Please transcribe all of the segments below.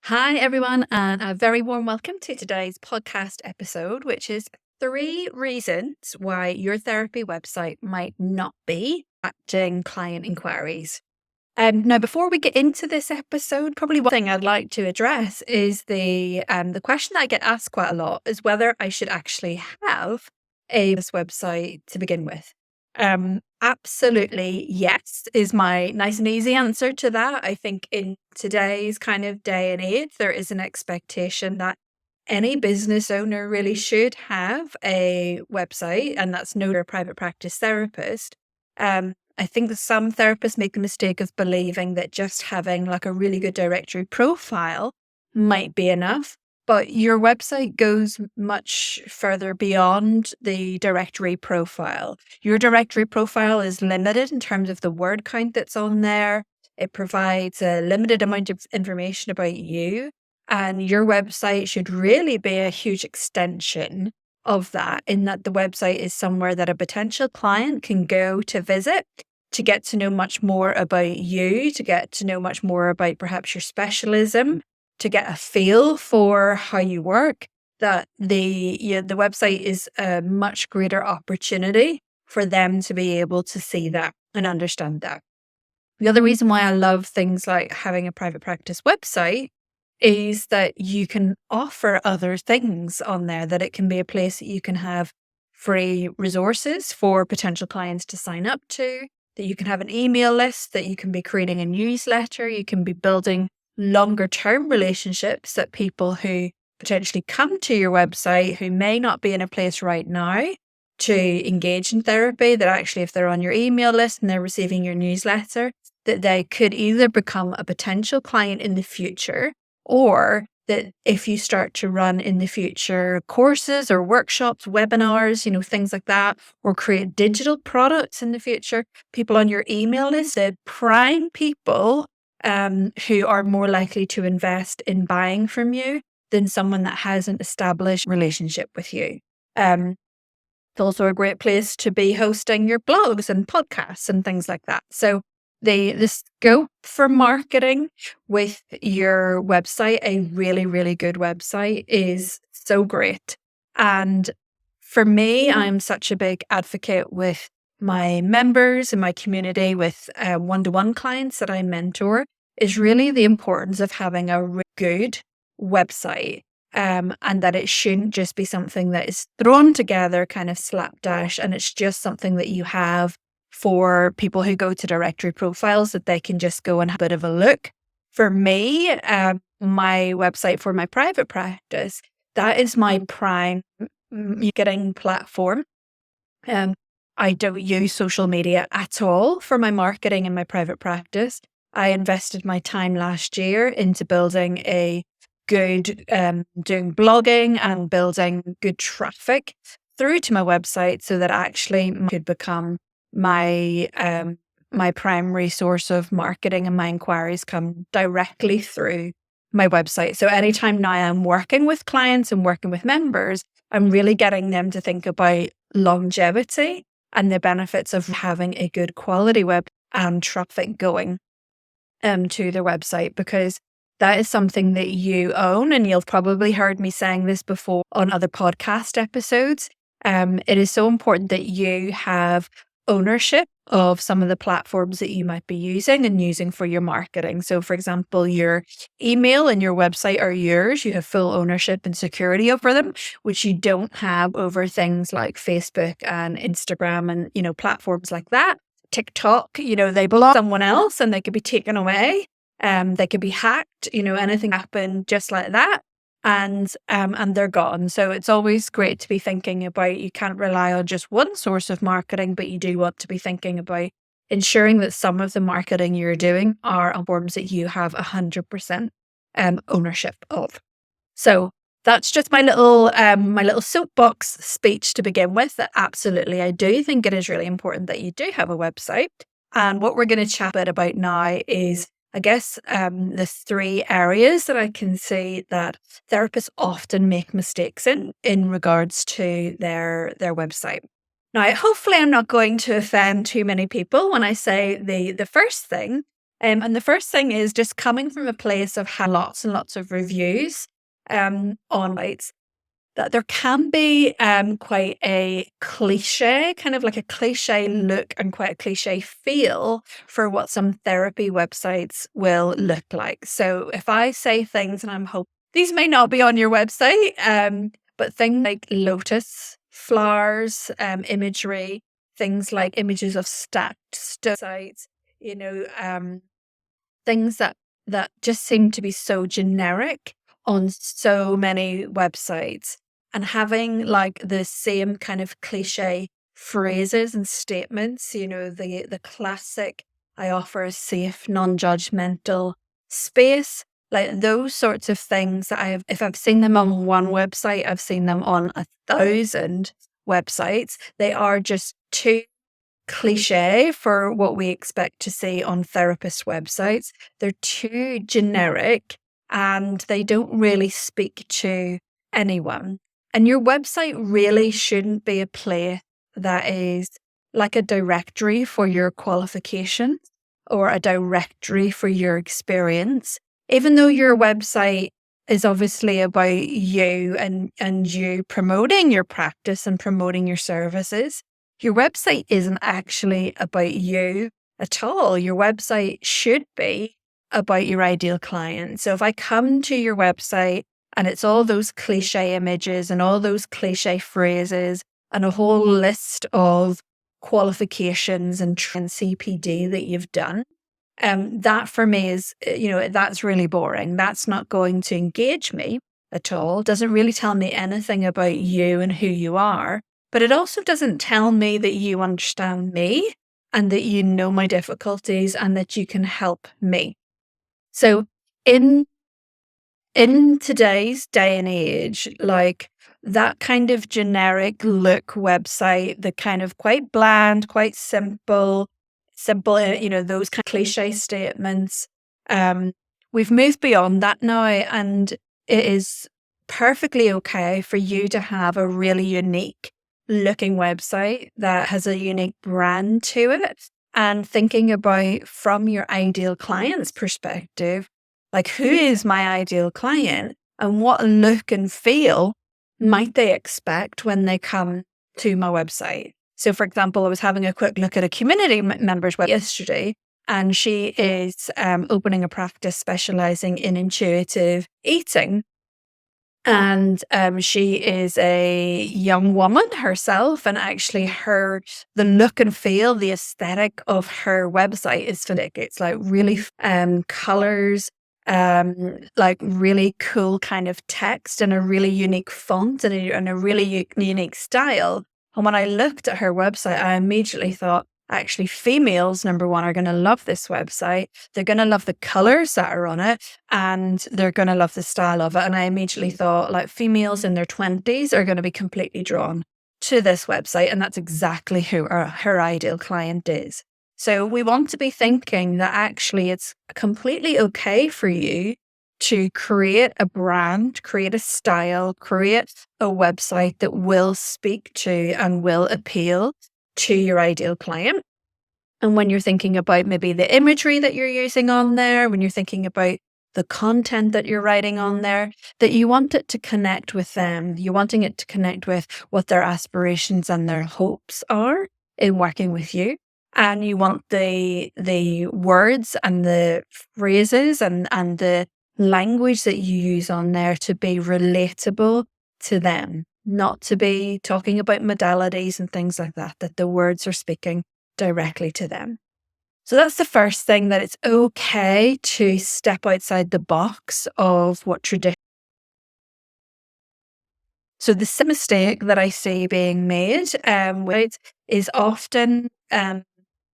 Hi, everyone, and a very warm welcome to today's podcast episode, which is 3 reasons why your therapy website might not be attracting client inquiries. Now, before we get into this episode, probably one thing I'd like to address is the question that I get asked quite a lot is whether I should actually have a this website to begin with. Absolutely yes is my nice and easy answer to that. I think in today's kind of day and age, there is an expectation that any business owner really should have a website, and that's no a private practice therapist. I think that some therapists make the mistake of believing that just having like a really good directory profile might be enough. But your website goes much further beyond the directory profile. Your directory profile is limited in terms of the word count that's on there. It provides a limited amount of information about you. And your website should really be a huge extension of that, in that the website is somewhere that a potential client can go to visit to get to know much more about you, to get to know much more about perhaps your specialism, to get a feel for how you work. That the website is a much greater opportunity for them to be able to see that and understand that. The other reason why I love things like having a private practice website is that you can offer other things on there, that it can be a place that you can have free resources for potential clients to sign up to, that you can have an email list, that you can be creating a newsletter, you can be building longer term relationships, that people who potentially come to your website who may not be in a place right now to engage in therapy, that actually if they're on your email list and they're receiving your newsletter, that they could either become a potential client in the future, or that if you start to run in the future courses or workshops, webinars, things like that, or create digital products in the future, people on your email list, that prime people who are more likely to invest in buying from you than someone that hasn't established a relationship with you. It's also a great place to be hosting your blogs and podcasts and things like that. So the scope for marketing with your website, a really, really good website, is so great. And for me, I'm such a big advocate with my members and my community, with one-to-one clients that I mentor, is really the importance of having a good website. And that it shouldn't just be something that is thrown together kind of slapdash, and it's just something that you have for people who go to directory profiles, that they can just go and have a bit of a look. For me, my website for my private practice, that is my prime marketing platform. I don't use social media at all for my marketing in my private practice. I invested my time last year into building a good, doing blogging and building good traffic through to my website, so that actually could become my my primary source of marketing, and my inquiries come directly through my website. So anytime now I'm working with clients and working with members, I'm really getting them to think about longevity and the benefits of having a good quality web and traffic going to their website, because that is something that you own. And you've probably heard me saying this before on other podcast episodes. It is so important that you have ownership of some of the platforms that you might be using and using for your marketing. So, for example, your email and your website are yours. You have full ownership and security over them, which you don't have over things like Facebook and Instagram and, platforms like that. TikTok, they belong to someone else and they could be taken away. They could be hacked, anything happen just like that. And they're gone. So it's always great to be thinking about, you can't rely on just one source of marketing, but you do want to be thinking about ensuring that some of the marketing you're doing are on forms that you have 100% ownership of. So that's just my little soapbox speech to begin with. That absolutely, I do think it is really important that you do have a website. And what we're going to chat a bit about now is, I guess, the 3 areas that I can see that therapists often make mistakes in regards to their website. Now, hopefully I'm not going to offend too many people when I say the first thing And the first thing is just coming from a place of lots and lots of reviews on sites, that there can be quite a cliche, kind of like a cliche look and quite a cliche feel for what some therapy websites will look like. So if I say things, and I'm hoping these may not be on your website, but things like lotus flowers, imagery, things like images of stacked sites, you know, things that just seem to be so generic on so many websites, and having like the same kind of cliche phrases and statements, the classic, I offer a safe, non-judgmental space, like those sorts of things that if I've seen them on one website, I've seen them on 1,000 websites. They are just too cliche for what we expect to see on therapist websites. They're too generic and they don't really speak to anyone. And your website really shouldn't be a place that is like a directory for your qualifications or a directory for your experience. Even though your website is obviously about you and you promoting your practice and promoting your services, your website isn't actually about you at all. Your website should be about your ideal client. So if I come to your website and it's all those cliche images and all those cliche phrases and a whole list of qualifications and CPD that you've done, that for me is, that's really boring. That's not going to engage me at all. Doesn't really tell me anything about you and who you are. But it also doesn't tell me that you understand me and that you know my difficulties and that you can help me. So in today's day and age, like that kind of generic look website, the kind of quite bland, quite simple, those kind of cliche statements. We've moved beyond that now, and it is perfectly okay for you to have a really unique looking website that has a unique brand to it, and thinking about from your ideal client's perspective, like who is my ideal client and what look and feel might they expect when they come to my website. So for example, I was having a quick look at a community member's website yesterday, and she is opening a practice specializing in intuitive eating. And she is a young woman herself, and actually the look and feel, the aesthetic of her website is fantastic. It's like really colors, like really cool kind of text and a really unique font and a really unique style. And when I looked at her website, I immediately thought, actually, females, number one, are going to love this website. They're going to love the colors that are on it, and they're going to love the style of it. And I immediately thought, like, females in their 20s are going to be completely drawn to this website. And that's exactly who her ideal client is. So we want to be thinking that actually it's completely okay for you to create a brand, create a style, create a website that will speak to and will appeal to your ideal client. And when you're thinking about maybe the imagery that you're using on there, when you're thinking about the content that you're writing on there, that you want it to connect with them. You're wanting it to connect with what their aspirations and their hopes are in working with you. And you want the words and the phrases and the language that you use on there to be relatable to them, not to be talking about modalities and things like that the words are speaking directly to them. So that's the first thing, that it's okay to step outside the box of what tradition. So the mistake that I see being made is often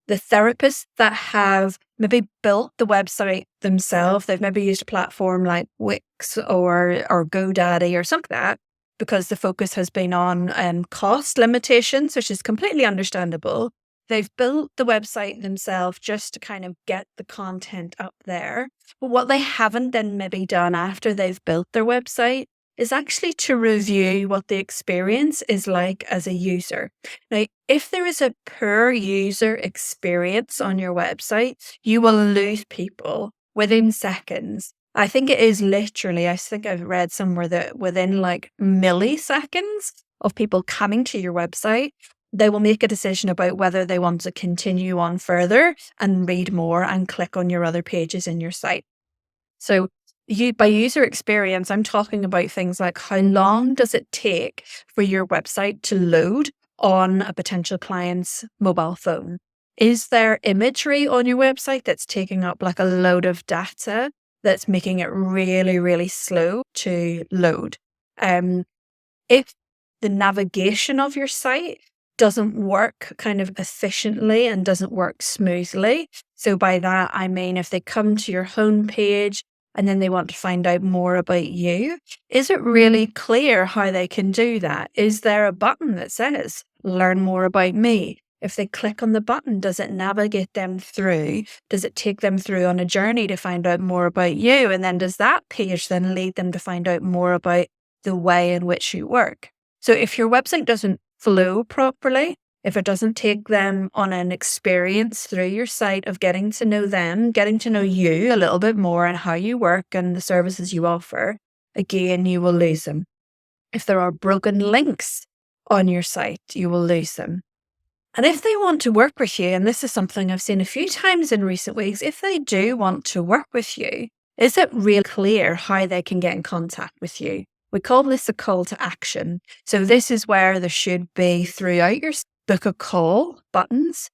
the therapists that have maybe built the website themselves. They've maybe used a platform like Wix or GoDaddy or something like that, because the focus has been on cost limitations, which is completely understandable. They've built the website themselves just to kind of get the content up there. But what they haven't then maybe done after they've built their website is actually to review what the experience is like as a user. Now, If there is a poor user experience on your website, you will lose people within seconds. I think it is literally, I think I've read somewhere that within like milliseconds of people coming to your website, they will make a decision about whether they want to continue on further and read more and click on your other pages in your site. So by user experience, I'm talking about things like how long does it take for your website to load on a potential client's mobile phone? Is there imagery on your website that's taking up like a load of data that's making it really, really slow to load? If the navigation of your site doesn't work kind of efficiently and doesn't work smoothly. So by that, I mean, if they come to your homepage and then they want to find out more about you, is it really clear how they can do that? Is there a button that says, learn more about me? If they click on the button, does it navigate them through? Does it take them through on a journey to find out more about you? And then does that page then lead them to find out more about the way in which you work? So if your website doesn't flow properly, if it doesn't take them on an experience through your site of getting to know them, getting to know you a little bit more and how you work and the services you offer, again, you will lose them. If there are broken links on your site, you will lose them. And if they want to work with you, and this is something I've seen a few times in recent weeks, if they do want to work with you, is it real clear how they can get in contact with you? We call this a call to action. So this is where there should be throughout your book a call buttons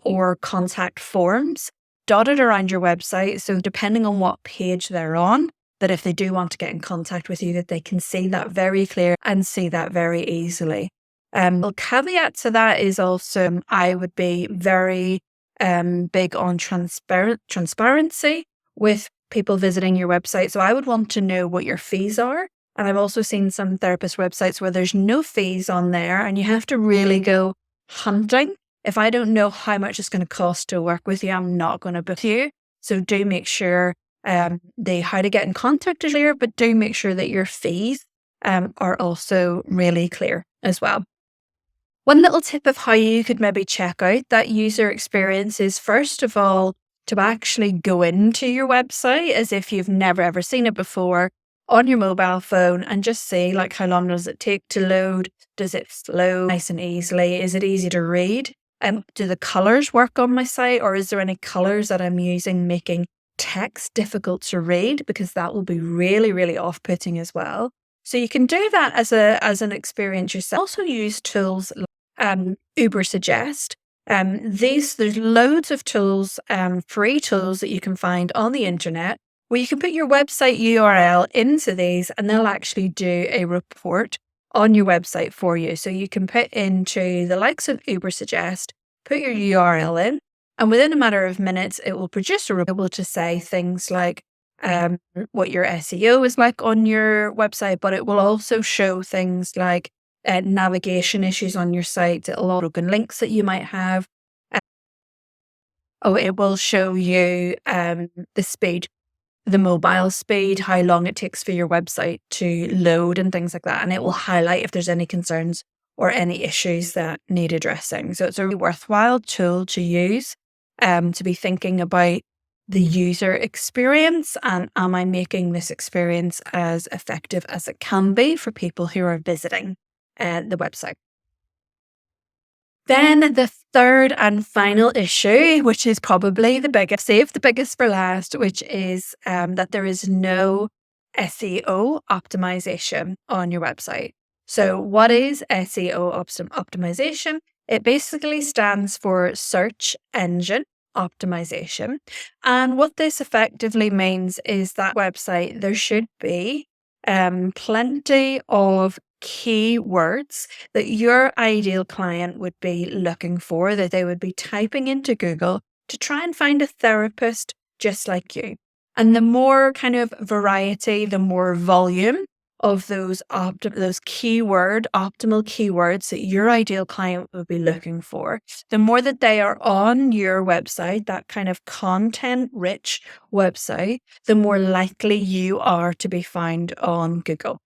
or contact forms dotted around your website. So depending on what page they're on, that if they do want to get in contact with you, that they can see that very clear and see that very easily. A caveat to that is also I would be very big on transparency with people visiting your website. So I would want to know what your fees are. And I've also seen some therapist websites where there's no fees on there and you have to really go hunting. If I don't know how much it's going to cost to work with you, I'm not going to book you. So do make sure how to get in contact is clear, but do make sure that your fees are also really clear as well. One little tip of how you could maybe check out that user experience is, first of all, to actually go into your website as if you've never ever seen it before on your mobile phone and just see like how long does it take to load? Does it flow nice and easily? Is it easy to read? Do the colors work on my site, or is there any colors that I'm using making text difficult to read? Because that will be really, really off-putting as well. So you can do that as an experience yourself. Also use tools Uber Suggest. There's loads of tools, free tools that you can find on the internet where you can put your website URL into these and they'll actually do a report on your website for you. So you can put into the likes of Uber Suggest, put your URL in, and within a matter of minutes, it will produce a report able to say things like what your SEO is like on your website, but it will also show things like navigation issues on your site, a lot of broken links that you might have. It will show you the speed, the mobile speed, how long it takes for your website to load and things like that. And it will highlight if there's any concerns or any issues that need addressing. So it's a really worthwhile tool to use to be thinking about the user experience and am I making this experience as effective as it can be for people who are visiting the website. Then the third and final issue, which is probably the biggest, save the biggest for last, which is that there is no SEO optimization on your website. So what is SEO optimization? It basically stands for search engine optimization. And what this effectively means is that website, there should be plenty of keywords that your ideal client would be looking for, that they would be typing into Google to try and find a therapist just like you. And the more kind of variety, the more volume of those optimal keywords that your ideal client would be looking for, the more that they are on your website, that kind of content rich website, the more likely you are to be found on Google.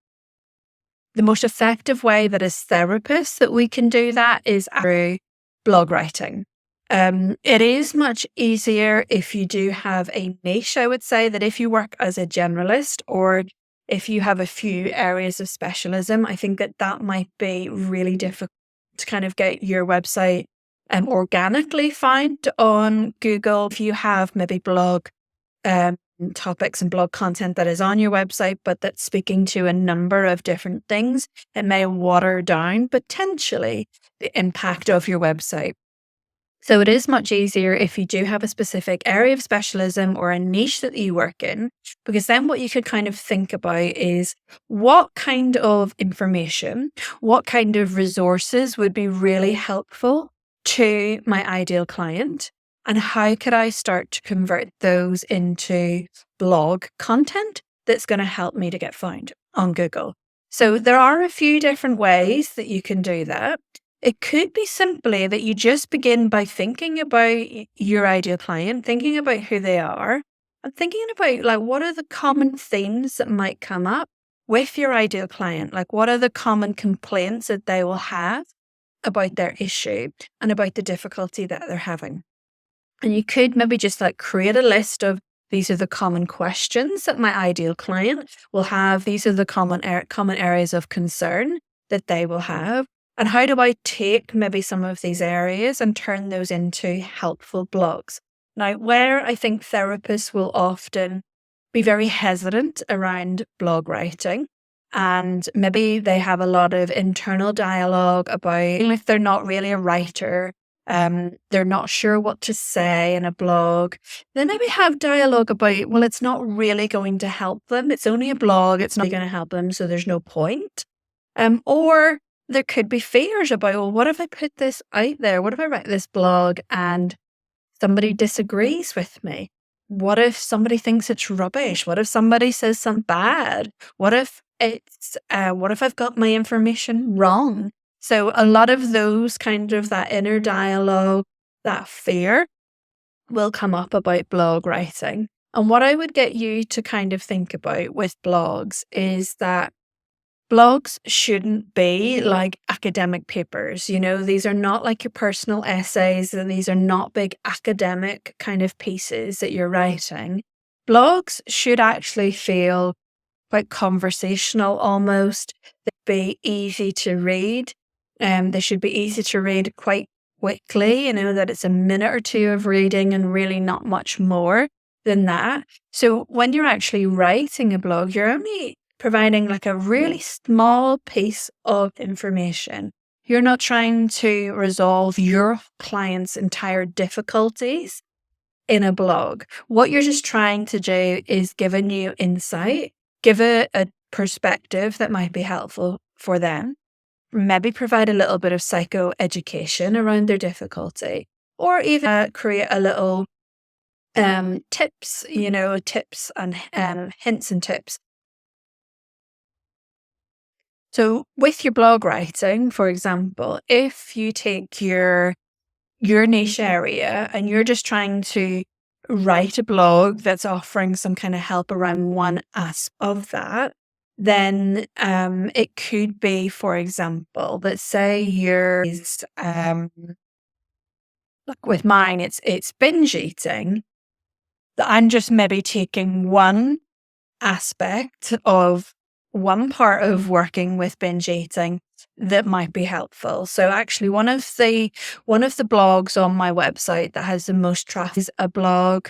the most effective way that as therapists that we can do that is through blog writing. It is much easier if you do have a niche, I would say, that if you work as a generalist or if you have a few areas of specialism, I think that that might be really difficult to kind of get your website organically found on Google. If you have maybe blog topics and blog content that is on your website, but that's speaking to a number of different things, it may water down potentially the impact of your website. So it is much easier if you do have a specific area of specialism or a niche that you work in, because then what you could kind of think about is what kind of information, what kind of resources would be really helpful to my ideal client, and how could I start to convert those into blog content that's going to help me to get found on Google. So there are a few different ways that you can do that. It could be simply that you just begin by thinking about your ideal client, thinking about who they are, and thinking about like what are the common themes that might come up with your ideal client? Like what are the common complaints that they will have about their issue and about the difficulty that they're having? And you could maybe just like create a list of these are the common questions that my ideal client will have. These are the common areas of concern that they will have. And how do I take maybe some of these areas and turn those into helpful blogs? Now, where I think therapists will often be very hesitant around blog writing, and maybe they have a lot of internal dialogue about if they're not really a writer, they're not sure what to say in a blog. They maybe have dialogue about, well, it's not really going to help them. It's only a blog. It's not going to help them. So there's no point. Or there could be fears about, well, what if I put this out there? What if I write this blog and somebody disagrees with me? What if somebody thinks it's rubbish? What if somebody says something bad? What if I've got my information wrong? So a lot of those kind of that inner dialogue, that fear will come up about blog writing. And what I would get you to kind of think about with blogs is that blogs shouldn't be like academic papers. You know, these are not like your personal essays and these are not big academic kind of pieces that you're writing. Blogs should actually feel quite conversational almost. They'd be easy to read. They should be easy to read quite quickly, you know, that it's a minute or two of reading and really not much more than that. So when you're actually writing a blog, you're only providing like a really small piece of information. You're not trying to resolve your client's entire difficulties in a blog. What you're just trying to do is give a new insight, give a perspective that might be helpful for them, maybe provide a little bit of psychoeducation around their difficulty, or even create a little tips, you know, tips and hints and tips. So with your blog writing, for example, if you take your niche area and you're just trying to write a blog that's offering some kind of help around one aspect of that, then it could be, for example, that say you're like with mine, it's binge eating. That I'm just maybe taking one aspect of one part of working with binge eating that might be helpful. So actually one of the blogs on my website that has the most traffic is a blog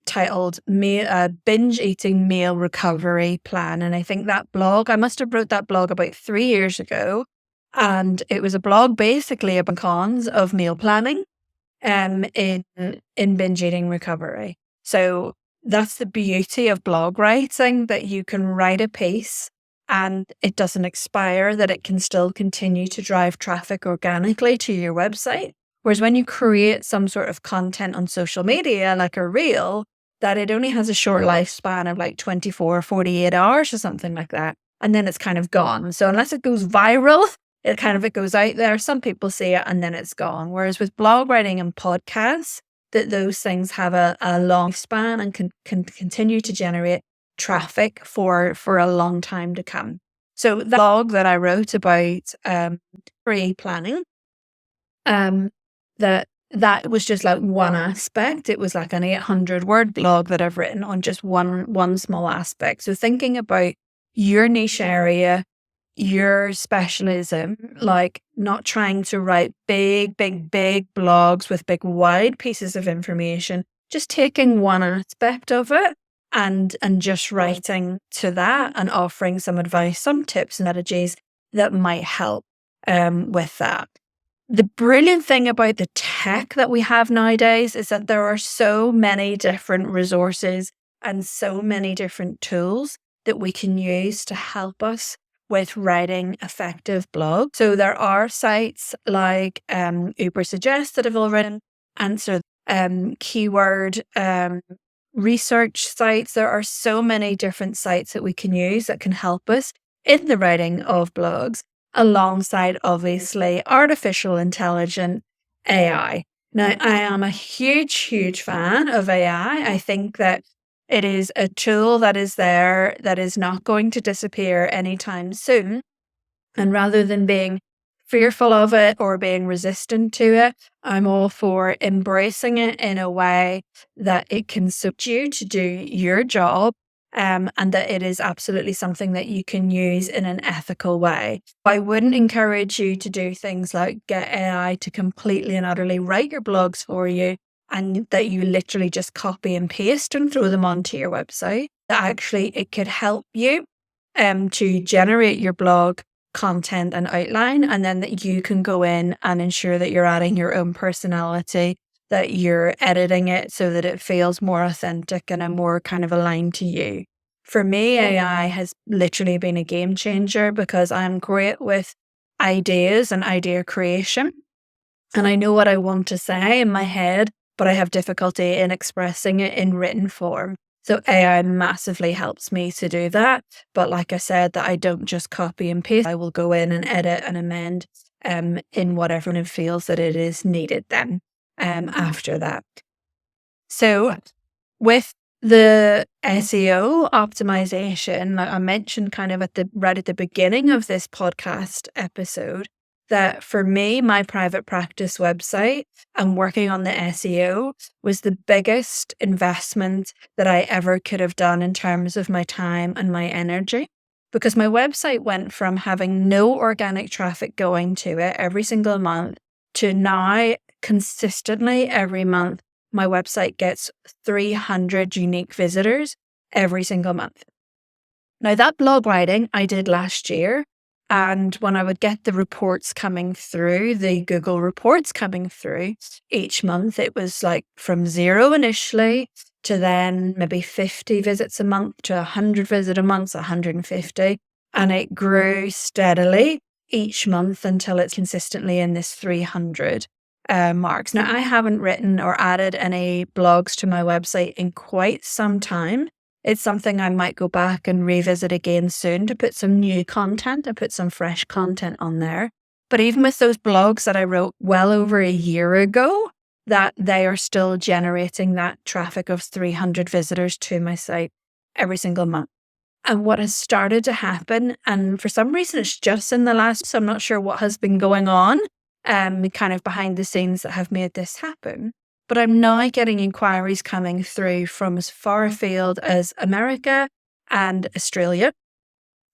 titled Binge Eating Meal Recovery Plan. And I think that blog, I must have wrote that blog about 3 years ago. And it was a blog basically about cons of meal planning in binge eating recovery. So that's the beauty of blog writing, that you can write a piece and it doesn't expire, that it can still continue to drive traffic organically to your website. Whereas when you create some sort of content on social media, like a reel, that it only has a short lifespan of like 24, 48 hours or something like that. And then it's kind of gone. So unless it goes viral, it goes out there. Some people see it and then it's gone. Whereas with blog writing and podcasts, that those things have a long span and can continue to generate traffic for a long time to come. So the blog that I wrote about free planning, um, that was just like one aspect. It was like an 800-word blog that I've written on just one small aspect. So thinking about your niche area, your specialism, like not trying to write big blogs with big wide pieces of information, just taking one aspect of it and just writing to that and offering some advice, some tips and strategies that might help with that. The brilliant thing about the tech that we have nowadays is that there are so many different resources and so many different tools that we can use to help us with writing effective blogs. So there are sites like Uber Suggest that have already answered keyword research sites. There are so many different sites that we can use that can help us in the writing of blogs, alongside obviously artificial intelligence, AI. Now, I am a huge fan of AI. I think that it is a tool that is there that is not going to disappear anytime soon. And rather than being fearful of it or being resistant to it, I'm all for embracing it in a way that it can suit you to do your job, and that it is absolutely something that you can use in an ethical way. I wouldn't encourage you to do things like get AI to completely and utterly write your blogs for you and that you literally just copy and paste and throw them onto your website. That actually it could help you to generate your blog content and outline, and then that you can go in and ensure that you're adding your own personality, that you're editing it so that it feels more authentic and more kind of aligned to you. For me, AI has literally been a game changer because I'm great with ideas and idea creation. And I know what I want to say in my head, but I have difficulty in expressing it in written form. So AI massively helps me to do that. But like I said, that I don't just copy and paste. I will go in and edit and amend in whatever it feels that it is needed then after that. So with the SEO optimization, like I mentioned kind of right at the beginning of this podcast episode, that for me, my private practice website and working on the SEO was the biggest investment that I ever could have done in terms of my time and my energy. Because my website went from having no organic traffic going to it every single month to now consistently every month my website gets 300 unique visitors every single month. Now, that blog writing I did last year, and when I would get the reports coming through, the Google reports coming through each month, it was like from 0 initially to then maybe 50 visits a month to 100 visits a month, 150. And it grew steadily each month until it's consistently in this 300 marks. Now, I haven't written or added any blogs to my website in quite some time. It's something I might go back and revisit again soon to put some new content and put some fresh content on there. But even with those blogs that I wrote well over a year ago, that they are still generating that traffic of 300 visitors to my site every single month. And what has started to happen, and for some reason it's just in the last, so I'm not sure what has been going on, kind of behind the scenes that have made this happen. But I'm now getting inquiries coming through from as far afield as America and Australia,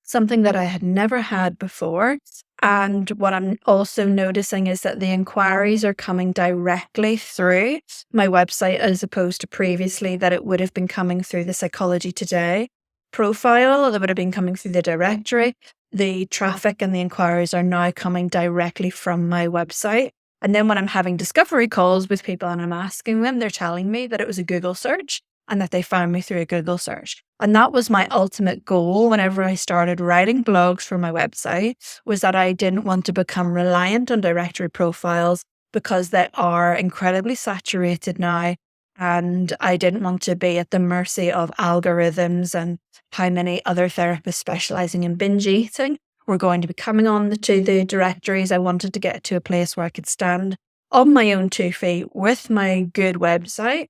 something that I had never had before. And what I'm also noticing is that the inquiries are coming directly through my website as opposed to previously that it would have been coming through the Psychology Today profile, that would have been coming through the directory. The traffic and the inquiries are now coming directly from my website. And then when I'm having discovery calls with people and I'm asking them, they're telling me that it was a Google search and that they found me through a Google search. And that was my ultimate goal whenever I started writing blogs for my website, was that I didn't want to become reliant on directory profiles because they are incredibly saturated now. And I didn't want to be at the mercy of algorithms and how many other therapists specializing in binge eating were going to be coming on to the directories. I wanted to get to a place where I could stand on my own 2 feet with my good website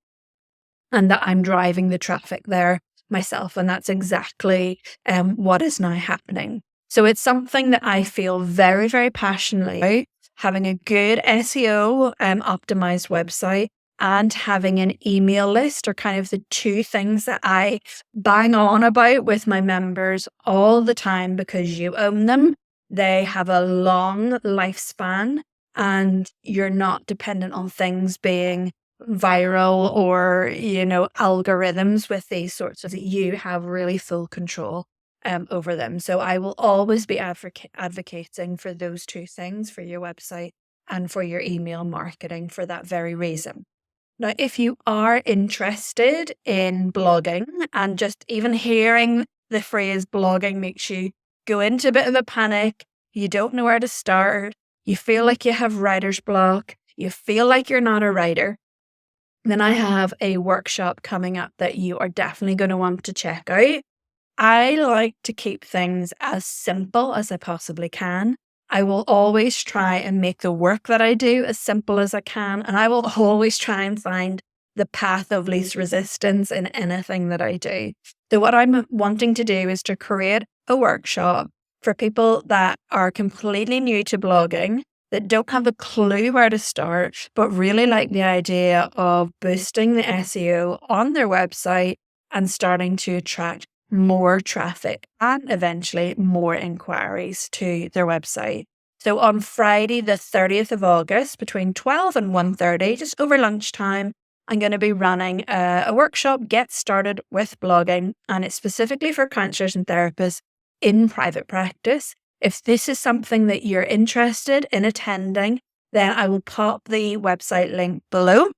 and that I'm driving the traffic there myself. And that's exactly what is now happening. So it's something that I feel very, very passionately about, having a good SEO optimized website and having an email list are kind of the two things that I bang on about with my members all the time because you own them. They have a long lifespan and you're not dependent on things being viral or, algorithms with these sorts of, you have really full control over them. So I will always be advocating for those two things for your website and for your email marketing for that very reason. Now, if you are interested in blogging and just even hearing the phrase blogging makes you go into a bit of a panic, you don't know where to start, you feel like you have writer's block, you feel like you're not a writer, then I have a workshop coming up that you are definitely going to want to check out. I like to keep things as simple as I possibly can. I will always try and make the work that I do as simple as I can, and I will always try and find the path of least resistance in anything that I do. So what I'm wanting to do is to create a workshop for people that are completely new to blogging, that don't have a clue where to start, but really like the idea of boosting the SEO on their website and starting to attract more traffic and eventually more inquiries to their website. So on Friday, the 30th of August, between 12 and 1:30, just over lunchtime, I'm going to be running a workshop, Get Started with Blogging, and it's specifically for counselors and therapists in private practice. If this is something that you're interested in attending, then I will pop the website link below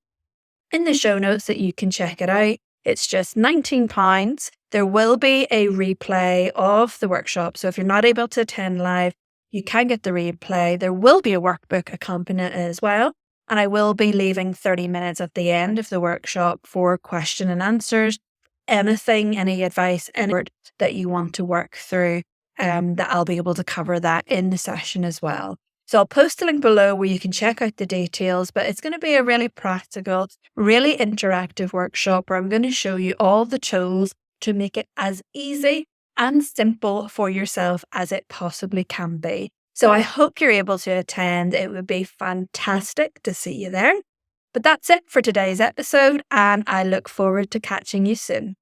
in the show notes that you can check it out. It's just £19. There will be a replay of the workshop. So if you're not able to attend live, you can get the replay. There will be a workbook accompanying it as well. And I will be leaving 30 minutes at the end of the workshop for question and answers. Anything, any advice, any word that you want to work through, that I'll be able to cover that in the session as well. So I'll post a link below where you can check out the details, but it's going to be a really practical, really interactive workshop where I'm going to show you all the tools to make it as easy and simple for yourself as it possibly can be. So I hope you're able to attend. It would be fantastic to see you there. But that's it for today's episode, and I look forward to catching you soon.